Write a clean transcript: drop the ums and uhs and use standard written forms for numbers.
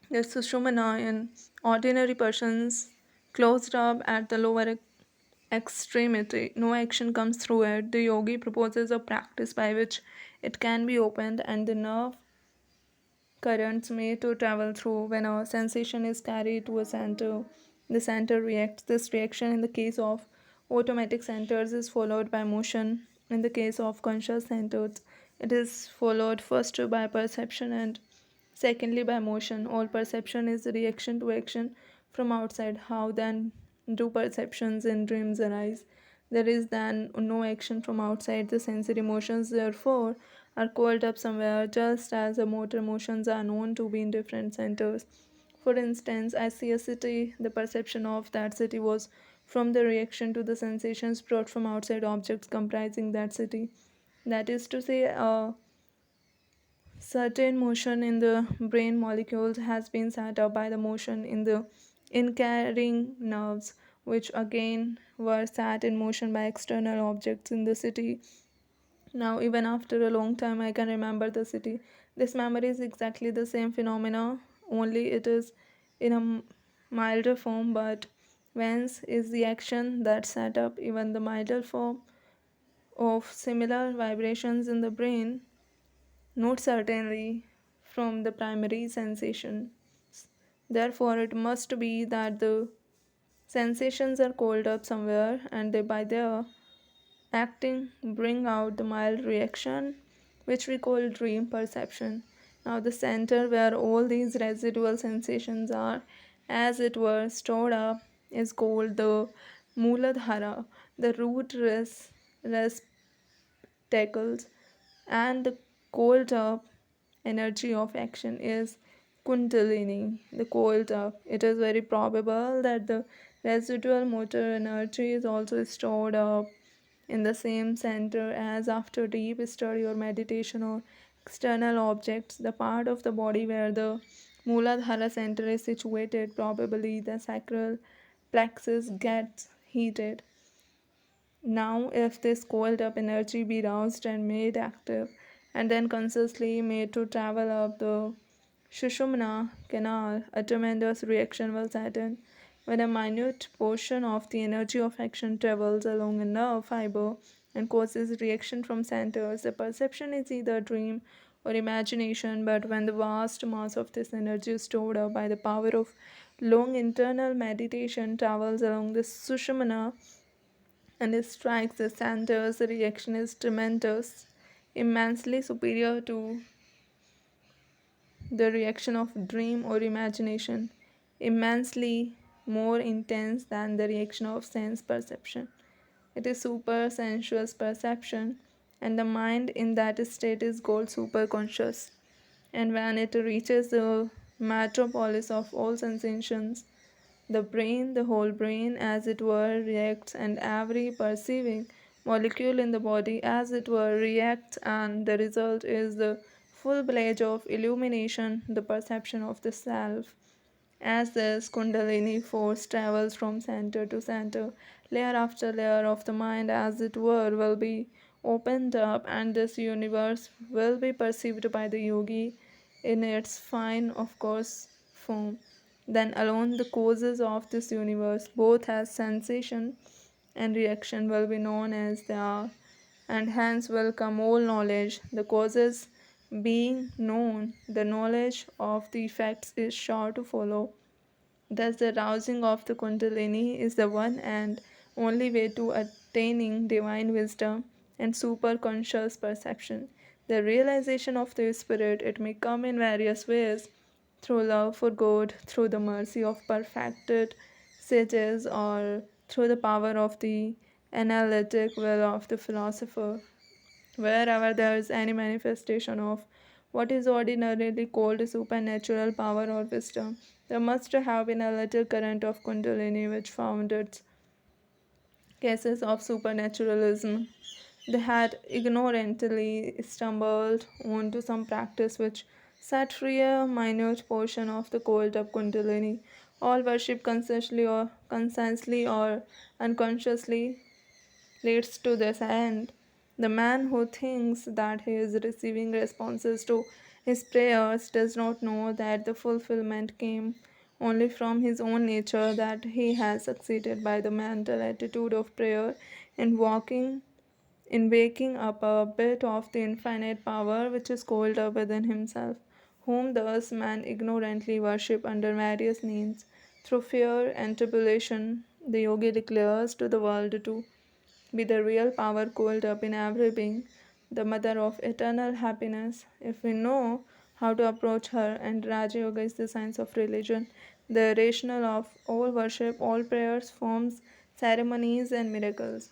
The Sushumna in ordinary persons closed up at the lower extremity. No action comes through it. The yogi proposes a practice by which it can be opened and the nerve currents made to travel through. When a sensation is carried to a center, the center reacts. This reaction in the case of automatic centers is followed by motion. In the case of conscious centers, it is followed first by perception and secondly by motion. All perception is reaction to action from outside. How then do perceptions in dreams arise? There is then no action from outside. The sensory motions, therefore, are coiled up somewhere, just as the motor motions are known to be in different centers. For instance, I see a city. The perception of that city was from the reaction to the sensations brought from outside objects comprising that city. That is to say, a certain motion in the brain molecules has been set up by the motion in the incarrying nerves, which again were set in motion by external objects in the city. Now, even after a long time, I can remember the city. This memory is exactly the same phenomena, only it is in a milder form. But whence is the action that set up even the milder form of similar vibrations in the brain? Not certainly from the primary sensation. Therefore, it must be that the sensations are coiled up somewhere and they, by their acting, bring out the mild reaction which we call dream perception. Now, the center where all these residual sensations are, as it were, stored up is called the Mooladhara, the root receptacles, and the coiled up energy of action is Kundalini, the coiled up. It is very probable that the residual motor energy is also stored up in the same center as after deep study or meditation or external objects. The part of the body where the Mooladhara center is situated, probably the sacral plexus, gets heated. Now, if this coiled up energy be roused and made active, and then consciously made to travel up the Shushumna canal, a tremendous reaction will set in. When a minute portion of the energy of action travels along a nerve fiber and causes reaction from centers, the perception is either dream or imagination. But when the vast mass of this energy is stored up by the power of long internal meditation travels along the Sushumna and it strikes the centers, the reaction is tremendous, immensely superior to the reaction of dream or imagination, immensely more intense than the reaction of sense perception. It is super sensuous perception, and the mind in that state is called superconscious. And when it reaches the metropolis of all sensations, the brain, the whole brain, as it were, reacts, and every perceiving molecule in the body, as it were, reacts, and the result is the full blaze of illumination, the perception of the self. As this Kundalini force travels from center to center, layer after layer of the mind, as it were, will be opened up, and this universe will be perceived by the yogi in its fine, of course, form. Then, alone, the causes of this universe, both as sensation and reaction, will be known as they are, and hence will come all knowledge. The causes being known, the knowledge of the effects is sure to follow. Thus, the rousing of the Kundalini is the one and only way to attaining divine wisdom and superconscious perception. The realization of the Spirit, it may come in various ways through love for God, through the mercy of perfected sages, or through the power of the analytic will of the philosopher. Wherever there is any manifestation of what is ordinarily called supernatural power or wisdom, there must have been a little current of Kundalini which found its cases of supernaturalism. They had ignorantly stumbled onto some practice which set free a minute portion of the coiled up Kundalini. All worship consciously or unconsciously leads to this end. The man who thinks that he is receiving responses to His prayers does not know that the fulfillment came only from his own nature, that he has succeeded by the mental attitude of prayer in waking up a bit of the infinite power which is coiled up within himself, whom thus man ignorantly worship under various means. Through fear and tribulation, the yogi declares to the world to be the real power coiled up in every being, the mother of eternal happiness. If we know how to approach her, and Raja Yoga is the science of religion, the rational of all worship, all prayers, forms, ceremonies, and miracles.